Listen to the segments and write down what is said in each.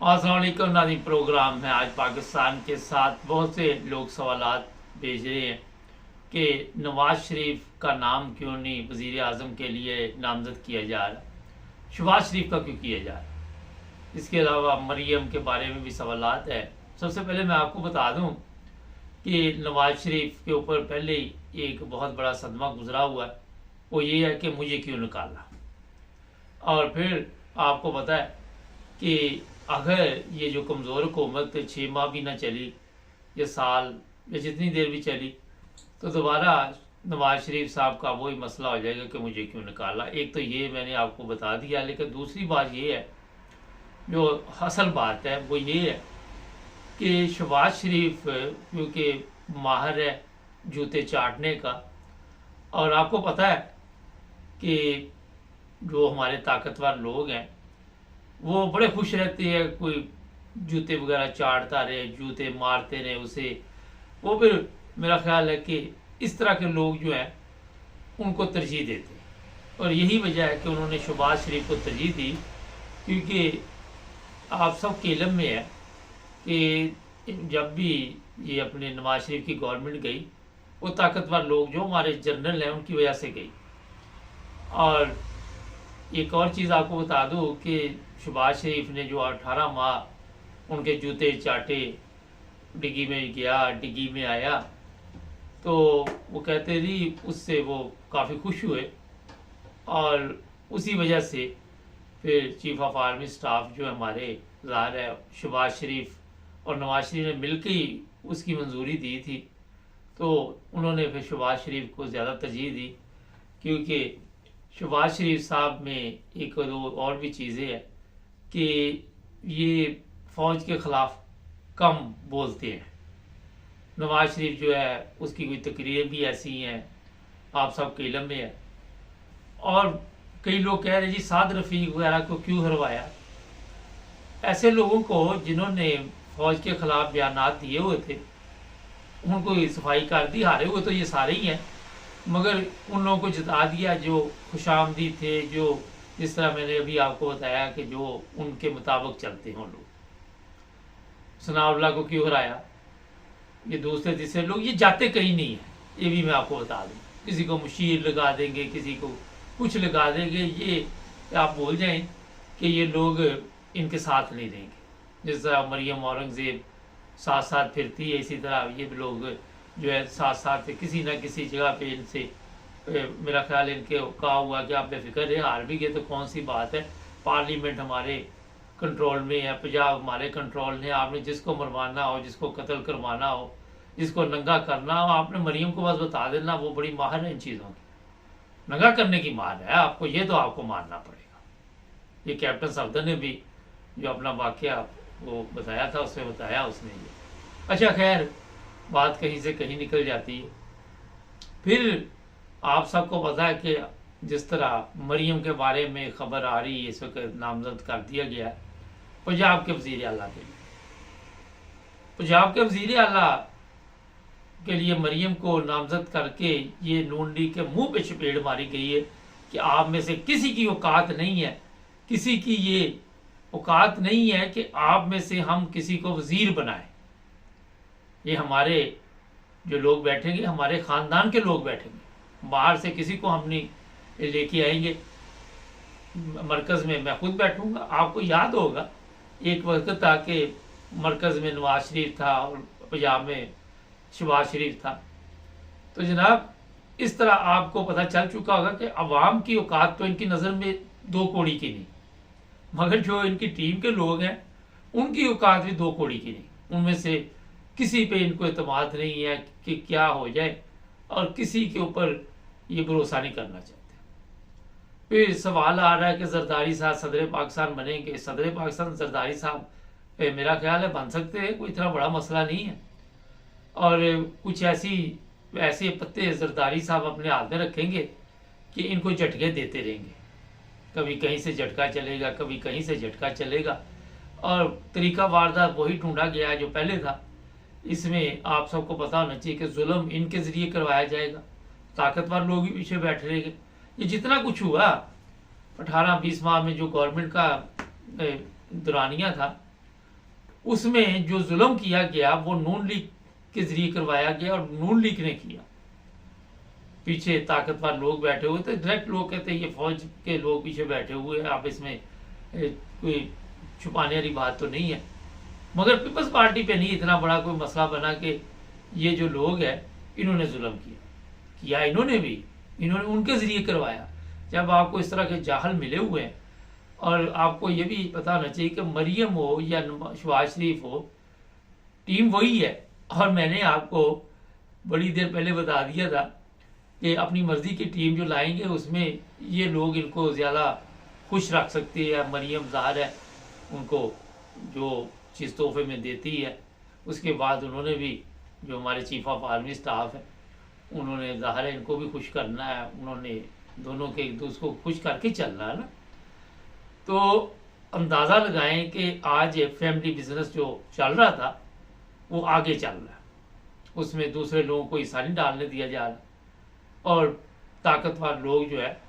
अस्सलाम वालेकुम नाज़रीन। प्रोग्राम है आज पाकिस्तान के साथ बहुत से लोग सवालात भेज रहे हैं कि नवाज शरीफ का नाम क्यों नहीं वज़ीर आज़म के लिए नामज़द किया जा रहा, शहबाज शरीफ का क्यों किया जा रहा। इसके अलावा मरियम के बारे में भी सवालात है। सबसे पहले मैं आपको बता दूं कि नवाज शरीफ के ऊपर पहले ही एक बहुत बड़ा सदमा गुजरा हुआ है, वो ये है कि मुझे क्यों निकाला। और फिर आपको पता है कि अगर ये जो कमज़ोर हुकूमत 6 माह भी ना चली या साल या जितनी देर भी चली तो दोबारा नवाज शरीफ साहब का वही मसला हो जाएगा कि मुझे क्यों निकाला। एक तो ये मैंने आपको बता दिया, लेकिन दूसरी बात ये है, जो असल बात है वो ये है कि शहबाज शरीफ क्योंकि माहिर है जूते चाटने का, और आपको पता है कि जो हमारे ताकतवर लोग हैं वो बड़े खुश रहते हैं, कोई जूते वगैरह चाटता रहे, जूते मारते रहे उसे। वो फिर मेरा ख्याल है कि इस तरह के लोग जो हैं उनको तरजीह देते हैं, और यही वजह है कि उन्होंने शहबाज शरीफ को तरजीह दी। क्योंकि आप सब के इल्म में है कि जब भी ये अपने नवाज शरीफ की गवर्नमेंट गई, वो ताकतवर लोग जो हमारे जनरल हैं उनकी वजह से गई। और एक और चीज़ आपको बता दूँ कि शहबाज शरीफ ने जो 18 माह उनके जूते चाटे, डिग्गी में गया डिग्गी में आया, तो वो कहते रही उससे वो काफ़ी खुश हुए। और उसी वजह से फिर चीफ ऑफ आर्मी स्टाफ जो हमारे ज़ाहिर है शहबाज शरीफ और नवाज शरीफ ने मिलकर ही उसकी मंजूरी दी थी, तो उन्होंने फिर शहबाज शरीफ को ज़्यादा तरजीह दी। क्योंकि शहबाज शरीफ साहब में एक दो और भी चीज़ें हैं कि ये फ़ौज के ख़िलाफ़ कम बोलते हैं। नवाज शरीफ जो है उसकी कोई तकरीरें भी ऐसी हैं, आप सब के इल्म में है। और कई लोग कह रहे हैं जी साद रफ़ीक वगैरह को क्यों हरवाया। ऐसे लोगों को जिन्होंने फ़ौज के ख़िलाफ़ बयानात दिए हुए थे उनको सफाई कर दी, हारे हुए तो ये सारे ही हैं, मगर उन लोगों को जिता दिया जो खुशामदी थे, जो जिस तरह मैंने अभी आपको बताया कि जो उनके मुताबिक चलते हैं उन लोग। सनाउल्लाह को क्यों हराया, ये दूसरे तीसरे लोग ये जाते कहीं नहीं है, ये भी मैं आपको बता दूँ। किसी को मुशीर लगा देंगे, किसी को कुछ लगा देंगे, ये आप बोल जाएं कि ये लोग इनके साथ नहीं देंगे। जिस तरह मरियम औरंगज़ेब साथ साथ फिरती है, इसी तरह ये लोग जो है साथ साथ किसी न किसी जगह पे इनसे मेरा ख्याल इनके कहा हुआ कि आप बेफिक्र है, हार भी गए तो कौन सी बात है, पार्लियामेंट हमारे कंट्रोल में है, पंजाब हमारे कंट्रोल में, आपने जिसको मरवाना हो, जिसको कत्ल करवाना हो, जिसको नंगा करना हो, आपने मरियम को बस बता देना, वो बड़ी माहिर है इन चीज़ों की, नंगा करने की मार है आपको, ये तो आपको मारना पड़ेगा। ये कैप्टन सफदर ने भी जो अपना वाक़या वो बताया था उसमें बताया उसने ये। अच्छा खैर, बात कहीं से कहीं निकल जाती है। फिर आप सबको पता है कि जिस तरह मरियम के बारे में खबर आ रही है, इस वक्त नामजद कर दिया गया है पंजाब के वज़ीर आला के लिए। पंजाब के वज़ीर आला के लिए मरियम को नामजद करके ये नून लीग के मुंह पे चपेट मारी गई है कि आप में से किसी की औकात नहीं है, किसी की ये औकात नहीं है कि आप में से हम किसी को वज़ीर बनाएं। ये हमारे जो लोग बैठेंगे, हमारे ख़ानदान के लोग बैठेंगे, बाहर से किसी को हम नहीं लेके आएंगे। मरकज़ में मैं खुद बैठूंगा। आपको याद होगा एक वक्त था कि मरकज़ में नवाज शरीफ था और पंजाब में शहबाज शरीफ था। तो जनाब इस तरह आपको पता चल चुका होगा कि अवाम की औकात तो इनकी नज़र में दो कौड़ी की नहीं, मगर जो इनकी टीम के लोग हैं उनकी औकात भी दो कौड़ी की नहीं। उनमें से किसी पे इनको एतमाद नहीं है कि क्या हो जाए, और किसी के ऊपर ये भरोसा नहीं करना चाहते। फिर सवाल आ रहा है कि जरदारी साहब सदर पाकिस्तान बनेंगे। सदर पाकिस्तान जरदारी साहब मेरा ख्याल है बन सकते हैं, कोई इतना बड़ा मसला नहीं है। और कुछ ऐसे पत्ते जरदारी साहब अपने हाथ में रखेंगे कि इनको झटके देते रहेंगे, कभी कहीं से झटका चलेगा, कभी कहीं से झटका चलेगा, और तरीका वारदात वही ढूंढा गया है जो पहले था। इसमें आप सबको पता होना चाहिए कि जुल्म इनके ज़रिए करवाया जाएगा, ताकतवर लोग ही पीछे बैठे रहेंगे। ये जितना कुछ हुआ 18-20 माह में जो गवर्नमेंट का दौरानिया था, उसमें जो जुल्म किया गया वो नून लीग के जरिए करवाया गया और नून लीग ने किया। पीछे ताकतवर लोग बैठे हुए थे, डायरेक्ट लोग कहते ये फौज के लोग पीछे बैठे हुए हैं, आप इसमें कोई छुपाने वाली बात तो नहीं है। मगर पीपल्स पार्टी पे नहीं इतना बड़ा कोई मसला बना कि ये जो लोग हैं इन्होंने जुल्म किया इन्होंने उनके जरिए करवाया। जब आपको इस तरह के जाहल मिले हुए हैं, और आपको ये भी पता होना चाहिए कि मरियम हो या शहबाज शरीफ हो, टीम वही है। और मैंने आपको बड़ी देर पहले बता दिया था कि अपनी मर्जी की टीम जो लाएंगे उसमें ये लोग इनको ज़्यादा खुश रख सकती है। मरियम ज़ाहिर है उनको जो चीज़ तोहफे में देती है, उसके बाद उन्होंने भी जो हमारे चीफ ऑफ आर्मी स्टाफ है उन्होंने ज़ाहिर है इनको भी खुश करना है, उन्होंने दोनों के एक दूसरे को खुश करके चलना है ना। तो अंदाज़ा लगाएं कि आज फैमिली बिजनेस जो चल रहा था वो आगे चल रहा है, उसमें दूसरे लोगों को हिस्सा नहीं डालने दिया जा रहा। और ताकतवर लोग जो है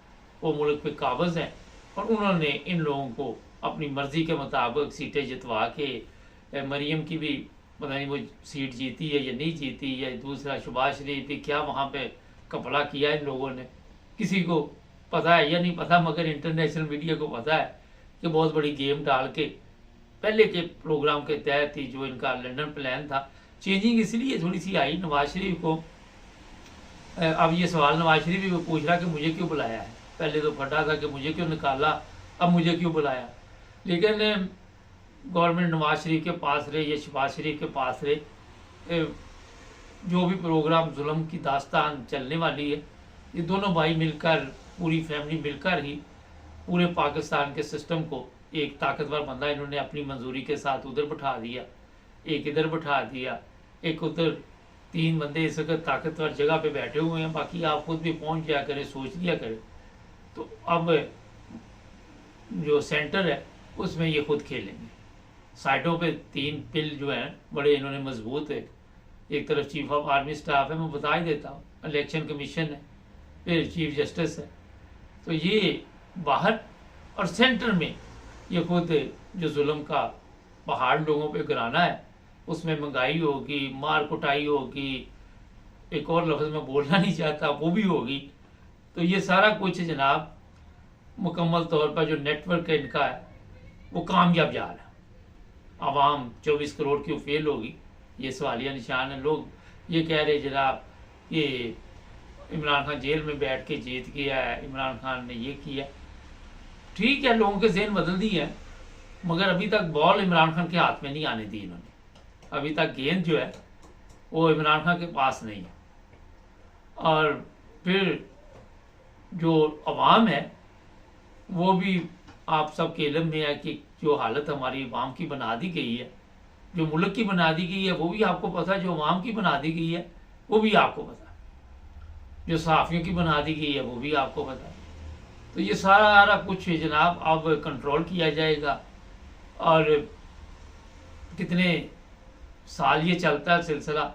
वो मुल्क पे काबज़ हैं और उन्होंने इन लोगों को अपनी मर्ज़ी के मुताबिक सीटें जितवा के, मरियम की भी पता नहीं वो सीट जीती है या नहीं जीती, या दूसरा शहबाज शरीफ भी क्या वहाँ पे कपड़ा किया इन लोगों ने, किसी को पता है या नहीं पता, मगर इंटरनेशनल मीडिया को पता है कि बहुत बड़ी गेम डाल के पहले के प्रोग्राम के तहत ही जो इनका लंदन प्लान था, चेंजिंग इसलिए थोड़ी सी आई नवाज शरीफ को। अब ये सवाल नवाज शरीफ भी पूछ रहा कि मुझे क्यों बुलाया है, पहले तो फटा था कि मुझे क्यों निकाला, अब मुझे क्यों बुलाया। लेकिन गवर्नमेंट नवाज शरीफ के पास रहे या शहबाज शरीफ के पास रहे, जो भी प्रोग्राम जुल्म की दास्तान चलने वाली है, ये दोनों भाई मिलकर, पूरी फैमिली मिलकर ही पूरे पाकिस्तान के सिस्टम को, एक ताकतवर बंदा इन्होंने अपनी मंजूरी के साथ उधर बैठा दिया, एक इधर बैठा दिया, एक उधर, 3 बंदे इस वक्त ताकतवर जगह पे बैठे हुए हैं। बाकी आप खुद भी पहुंच जाया करें, सोच लिया करें। तो अब जो सेंटर है उसमें ये खुद खेलेंगे। साइडों पे 3 पिल जो हैं बड़े इन्होंने मजबूत है। एक तरफ चीफ ऑफ आर्मी स्टाफ है, मैं बता ही देता हूँ, इलेक्शन कमीशन है, फिर चीफ जस्टिस है। तो ये बाहर और सेंटर में ये खुद जो जुल्म का पहाड़ लोगों पे गिराना है, उसमें महंगाई होगी, मार कुटाई होगी, एक और लफ्ज़ में बोलना नहीं चाहता वो भी होगी। तो ये सारा कुछ जनाब मुकम्मल तौर पर जो नेटवर्क है इनका है वो कामयाब जा रहा है। आवाम 24 करोड़ क्यों फेल होगी, ये सवालिया निशान है। लोग ये कह रहे जनाब ये इमरान खान जेल में बैठ के जीत गया है, इमरान खान ने ये किया। ठीक है, लोगों के जहन बदल दिए हैं, मगर अभी तक बॉल इमरान खान के हाथ में नहीं आने दी इन्होंने। अभी तक गेंद जो है वो इमरान खान के पास नहीं है। और फिर जो अवाम है वो भी आप सब के इल्म में है कि जो हालत हमारी अवाम की बना दी गई है, जो मुल्क की बना दी गई है वो भी आपको पता है, जो अवाम की बना दी गई है वो भी आपको पता है, जो सहाफ़ियों की बना दी गई है वो भी आपको पता है। तो ये सारा कुछ जनाब अब कंट्रोल किया जाएगा। और कितने साल ये चलता है सिलसिला,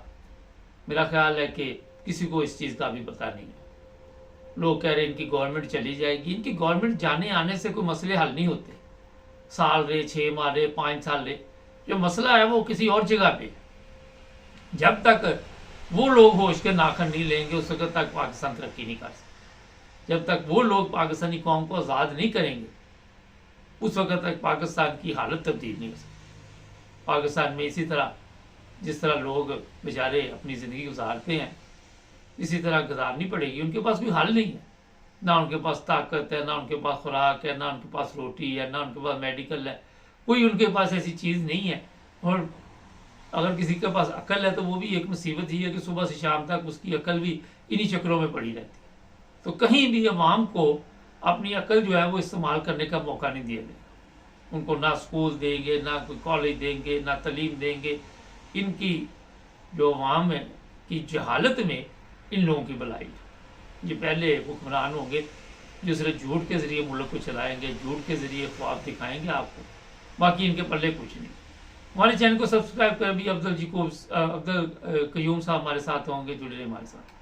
मेरा ख्याल है कि किसी को इस चीज़ का भी पता नहीं है। लोग कह रहे हैं इनकी गवर्नमेंट चली जाएगी। इनकी गवर्नमेंट जाने आने से कोई मसले हल नहीं होते। साल रहे, 6 माह रहे, 5 साल रहे, जो मसला है वो किसी और जगह पे। जब तक वो लोग होश के नाखन नहीं लेंगे उस वक्त तक पाकिस्तान तरक्की नहीं कर सकता। जब तक वो लोग पाकिस्तानी कौम को आज़ाद नहीं करेंगे उस वक्त तक पाकिस्तान की हालत तब्दील नहीं हो सकती। पाकिस्तान में इसी तरह जिस तरह लोग बेचारे अपनी ज़िंदगी गुजारते हैं इसी तरह गुजारनी पड़ेगी। उनके पास कोई हल नहीं है, ना उनके पास ताकत है, ना उनके पास खुराक है, ना उनके पास रोटी है, ना उनके पास मेडिकल है, कोई उनके पास ऐसी चीज़ नहीं है। और अगर किसी के पास अकल है तो वो भी एक मुसीबत ही है कि सुबह से शाम तक उसकी अकल भी इन्हीं चक्रों में पड़ी रहती है। तो कहीं भी अवाम को अपनी अकल जो है वो इस्तेमाल करने का मौका नहीं दिया जाएगा। उनको ना स्कूल देंगे, ना कोई कॉलेज देंगे, ना तालीम देंगे। इनकी जो अवाम है की जहालत में इन लोगों की भलाई, ये पहले हुक्मरान होंगे जो सिर्फ झूठ के ज़रिए मुल्क को चलाएंगे, झूठ के ज़रिए ख्वाब दिखाएंगे आपको, बाकी इनके पल्ले कुछ नहीं। हमारे चैनल को सब्सक्राइब कर भी अब्दुल कयूम साहब हमारे साथ होंगे, जुड़े रहे हमारे साथ।